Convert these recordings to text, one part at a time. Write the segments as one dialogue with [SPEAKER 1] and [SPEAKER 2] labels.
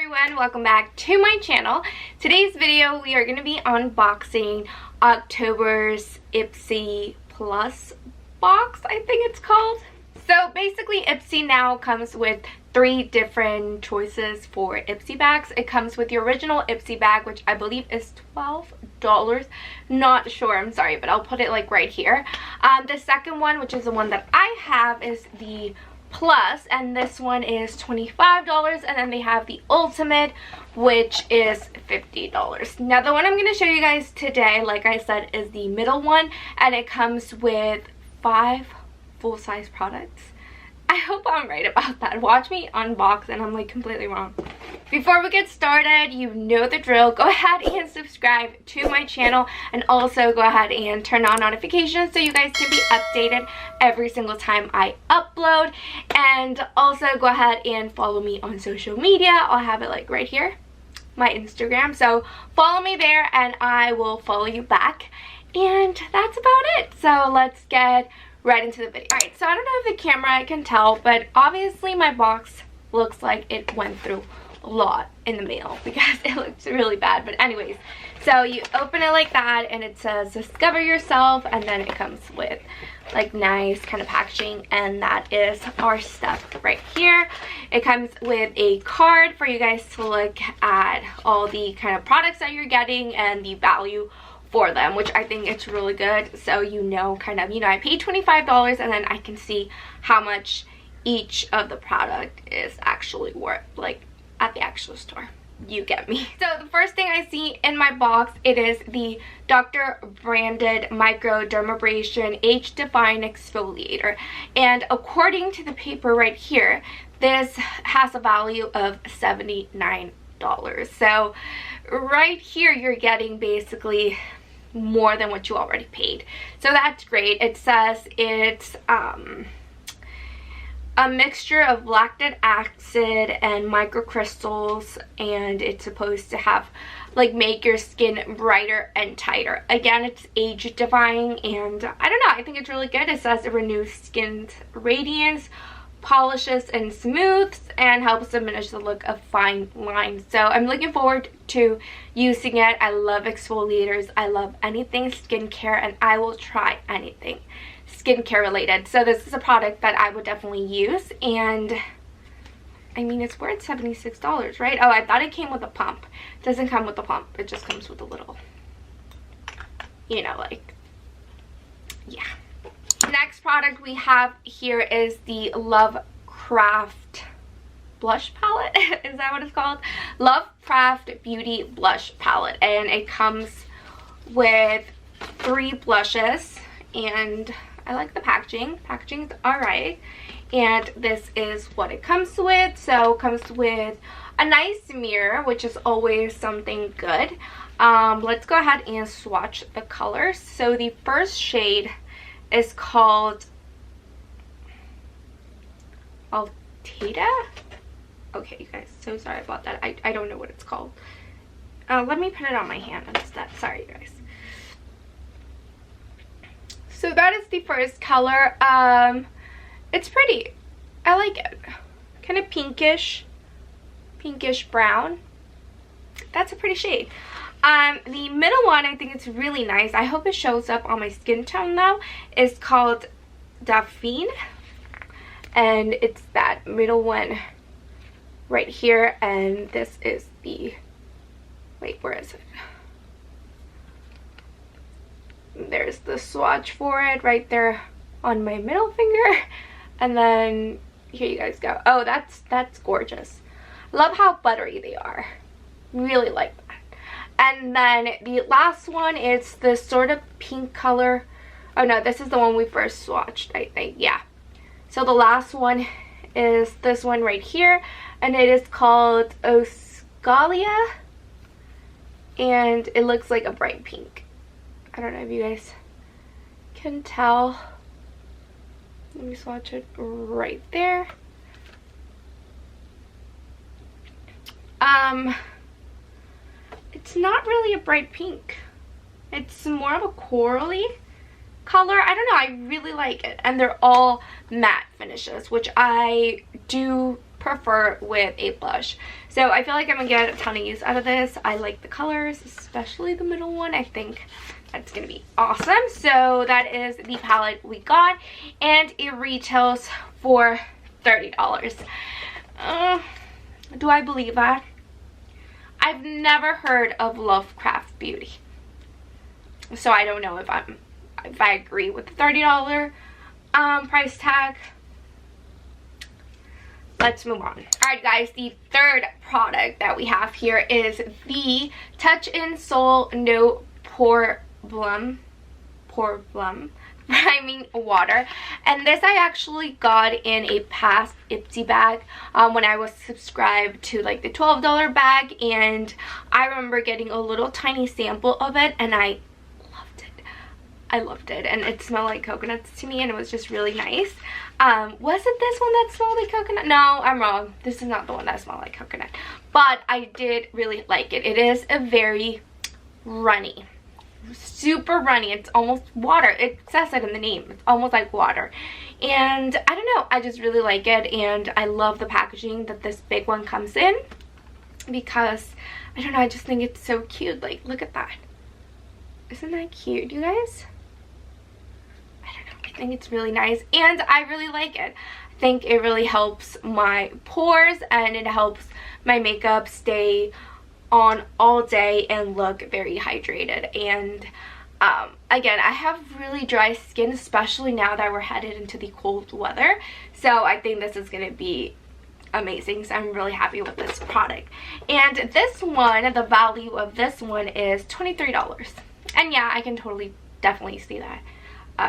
[SPEAKER 1] everyone, welcome back to my channel. Today's video we are going to be unboxing October's IPSY Plus box, I think it's called. So basically IPSY now comes with 3 different choices for IPSY bags. It comes with the original IPSY bag, which I believe is $12. Not sure, I'm sorry, but I'll put it like right here. The second one, which is the one that I have, is the Plus, and this one is $25, and then they have the Ultimate, which is $50. Now the one I'm going to show you guys today, like I said, is the middle one, and it comes with 5 full-size products. I hope I'm right about that. Watch me unbox and I'm like completely wrong. Before we get started, you know the drill. Go ahead and subscribe to my channel, and also go ahead and turn on notifications so you guys can be updated every single time I upload. And also go ahead and follow me on social media. I'll have it like right here, my Instagram. So follow me there and I will follow you back. And that's about it. So let's get right into the video. Alright, so I don't know if the camera can tell, but obviously my box looks like it went through a lot in the mail because it looks really bad. But anyways, so you open it like that and it says discover yourself, and then it comes with like nice kind of packaging, and that is our stuff right here. It comes with a card for you guys to look at all the kind of products that you're getting and the value for them, which I think it's really good. So you know, kind of, you know, I paid $25 and then I can see how much each of the product is actually worth, like at the actual store. You get me. So the first thing I see in my box, it is the Dr. branded microdermabrasion age-defying exfoliator, and according to the paper right here, this has a value of $79. So right here you're getting basically more than what you already paid, so that's great. It says it's a mixture of lactic acid and microcrystals, and it's supposed to have like make your skin brighter and tighter. Again, it's age defying, and I don't know, I think it's really good. It says it renews skin's radiance, polishes and smooths, and helps diminish the look of fine lines. So I'm looking forward to using it. I love exfoliators, I love anything skincare, and I will try anything skincare related. So this is a product that I would definitely use, and I mean, it's worth $76, right? Oh, I thought it came with a pump. It doesn't come with a pump, it just comes with a little, you know, like, yeah. Next product we have here is the Lovecraft blush palette. Is that what it's called? Lovecraft Beauty Blush Palette, and it comes with 3 blushes, and I like the packaging. Packaging's alright, and this is what it comes with. So it comes with a nice mirror, which is always something good. Let's go ahead and swatch the colors. So the first shade is called Altita. Okay, you guys, so sorry about that. I don't know what it's called. Let me put it on my hand instead. Sorry, you guys. So that is the first color. It's pretty. I like it. Kind of pinkish brown. That's a pretty shade. The middle one, I think it's really nice. I hope it shows up on my skin tone though. It's called Dauphine, and it's that middle one right here, and this is the, wait, where is it? There's the swatch for it right there on my middle finger, and then here you guys go. Oh, that's gorgeous. Love how buttery they are. Really like that. And then the last one is this sort of pink color. Oh no, this is the one we first swatched, I think. Yeah. So the last one is this one right here, and it is called Oscalia, and it looks like a bright pink. I don't know if you guys can tell. Let me swatch it right there. It's not really a bright pink. It's more of a corally color. I don't know, I really like it. And they're all matte finishes, which I do prefer with a blush. So I feel like I'm gonna get a ton of use out of this. I like the colors, especially the middle one. I think that's gonna be awesome. So that is the palette we got, and it retails for $30. Do I believe that? I've never heard of Lovecraft Beauty, so I don't know if I agree with the $30 price tag. Let's move on. Alright guys, the third product that we have here is the Touch in Soul No Problem priming water, and this I actually got in a past IPSY bag when I was subscribed to like the $12 bag, and I remember getting a little tiny sample of it and I loved it, and it smelled like coconuts to me, and it was just really nice. Was it this one that smelled like coconut? No, I'm wrong. This is not the one that smelled like coconut, but I did really like it. It is a very runny, super runny. It's almost water. It says it in the name. It's almost like water, and I don't know, I just really like it, and I love the packaging that this big one comes in, because I don't know, I just think it's so cute. Like, look at that. Isn't that cute, you guys? I think it's really nice, and I really like it. I think it really helps my pores, and it helps my makeup stay on all day and look very hydrated. And again, I have really dry skin, especially now that we're headed into the cold weather, so I think this is going to be amazing. So I'm really happy with this product. And this one, the value of this one is $23, and yeah, I can definitely see that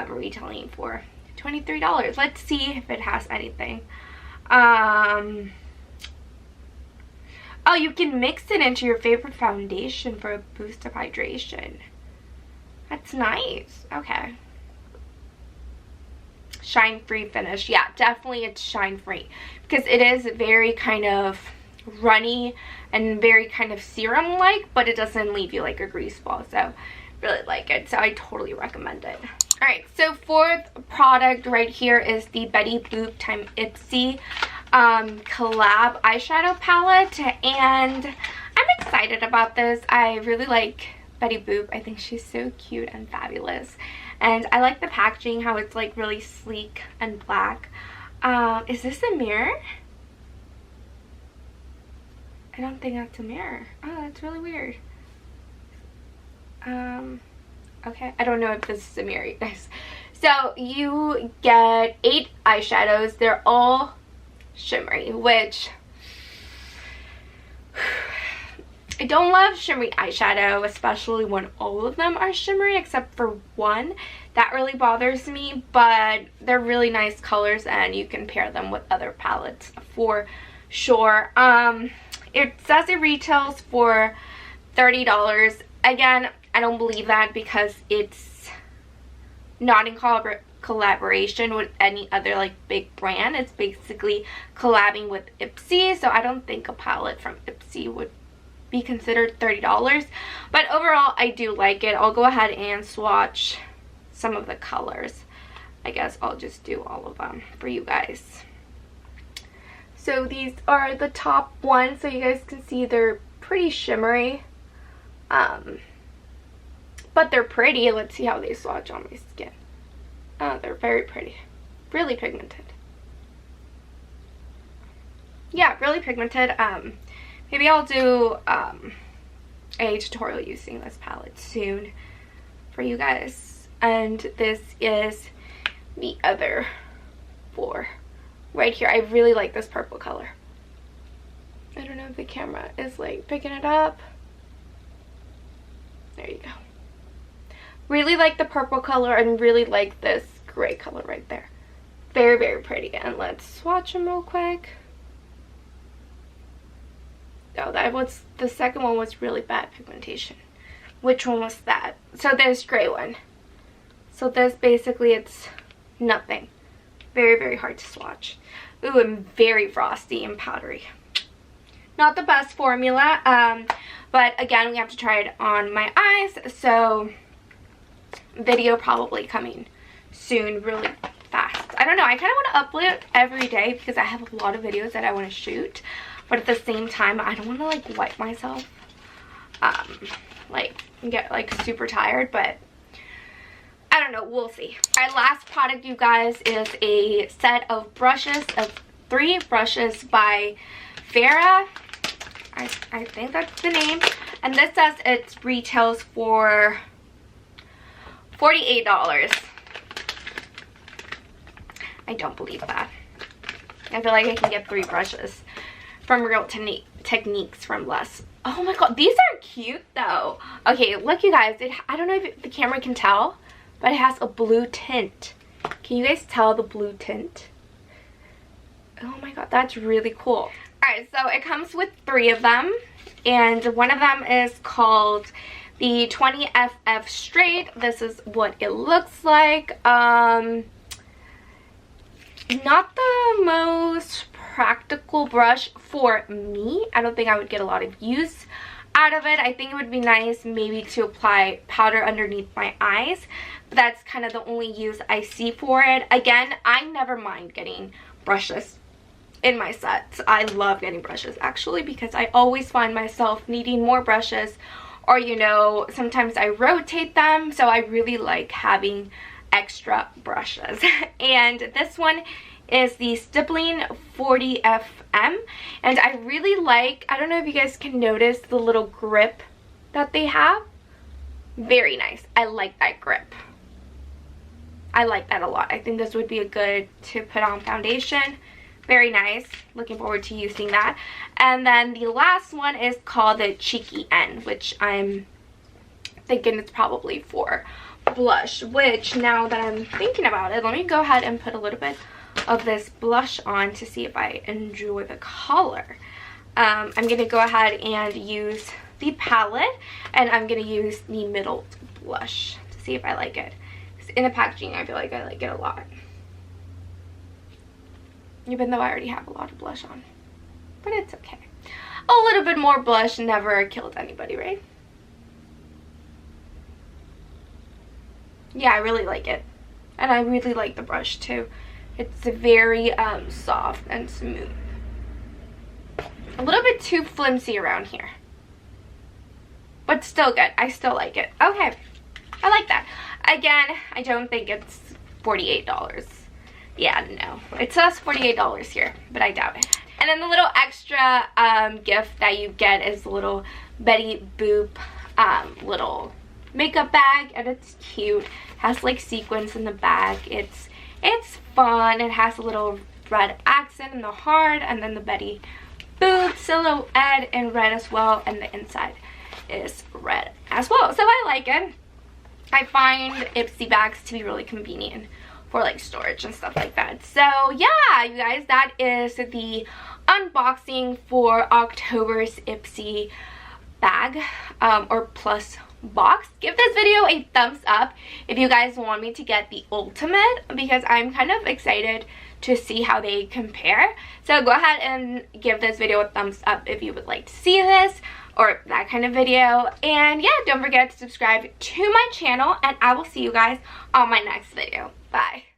[SPEAKER 1] retailing for $23. Let's see if it has anything. Oh, you can mix it into your favorite foundation for a boost of hydration. That's nice. Okay. Shine free finish. Yeah, definitely it's shine free, because it is very kind of runny and very kind of serum like, but it doesn't leave you like a grease ball. So really like it, so I totally recommend it. Alright, so fourth product right here is the Betty Boop x IPSY collab eyeshadow palette, and I'm excited about this. I really like Betty Boop. I think she's so cute and fabulous, and I like the packaging, how it's like really sleek and black. Is this a mirror? I don't think that's a mirror. Oh, that's really weird. Okay, I don't know if this is a mirror, you guys. So you get 8 eyeshadows. They're all shimmery, which I don't love shimmery eyeshadow, especially when all of them are shimmery except for one. That really bothers me, but they're really nice colors, and you can pair them with other palettes for sure. It says it retails for $30. Again, I don't believe that, because it's not in collaboration with any other like big brand. It's basically collabing with IPSY, so I don't think a palette from IPSY would be considered $30. But overall, I do like it. I'll go ahead and swatch some of the colors. I guess I'll just do all of them for you guys. So these are the top ones, so you guys can see they're pretty shimmery. But they're pretty. Let's see how they swatch on my skin. Oh, they're very pretty. Really pigmented. Yeah, really pigmented. Maybe I'll do a tutorial using this palette soon for you guys. And this is the other 4 right here. I really like this purple color. I don't know if the camera is like picking it up. There you go. Really like the purple color, and really like this gray color right there. Very, very pretty. And let's swatch them real quick. Oh, that was, the second one was really bad pigmentation. Which one was that? So this gray one. So this basically, it's nothing. Very, very hard to swatch. Ooh, and very frosty and powdery. Not the best formula, but again, we have to try it on my eyes, so video probably coming soon, really fast. I don't know, I kind of want to upload every day because I have a lot of videos that I want to shoot, but at the same time, I don't want to like wipe myself, like get like super tired, but I don't know, we'll see. Our last product, you guys, is a set of brushes, of 3 brushes by Farrah. I think that's the name. And this says it retails for $48. I don't believe that. I feel like I can get 3 brushes from Real Techniques from less. Oh my god, these are cute though. Okay, look you guys, I don't know if the camera can tell, but it has a blue tint. Can you guys tell the blue tint? Oh my god, that's really cool. Alright, so it comes with 3 of them, and one of them is called the 20FF Straight. This is what it looks like. Not the most practical brush for me. I don't think I would get a lot of use out of it. I think it would be nice maybe to apply powder underneath my eyes, but that's kind of the only use I see for it. Again, I never mind getting brushes in my sets. I love getting brushes actually, because I always find myself needing more brushes, or you know, sometimes I rotate them, so I really like having extra brushes. And this one is the Stippling 40FM, and I really like, I don't know if you guys can notice the little grip that they have. Very nice. I like that grip. I like that a lot. I think this would be a good to put on foundation. Very nice. Looking forward to using that. And then the last one is called the Cheeky N, which I'm thinking it's probably for blush, which now that I'm thinking about it, let me go ahead and put a little bit of this blush on to see if I enjoy the color. I'm going to go ahead and use the palette, and I'm going to use the middle blush to see if I like it. In the packaging, I feel like I like it a lot, even though I already have a lot of blush on, but it's okay. A little bit more blush never killed anybody, right? Yeah, I really like it, and I really like the brush too. It's very soft and smooth. A little bit too flimsy around here, but still good. I still like it. Okay, I like that. Again, I don't think it's $48. Yeah, no. It says $48 here, but I doubt it. And then the little extra gift that you get is the little Betty Boop little makeup bag, and it's cute. It has like sequins in the bag. It's fun. It has a little red accent in the heart, and then the Betty Boop silhouette in red as well, and the inside is red as well. So I like it. I find IPSY bags to be really convenient for like storage and stuff like that. So yeah, you guys, that is the unboxing for October's IPSY bag or plus box. Give this video a thumbs up if you guys want me to get the ultimate, because I'm kind of excited to see how they compare. So go ahead and give this video a thumbs up if you would like to see this or that kind of video. And yeah, don't forget to subscribe to my channel, and I will see you guys on my next video. Bye.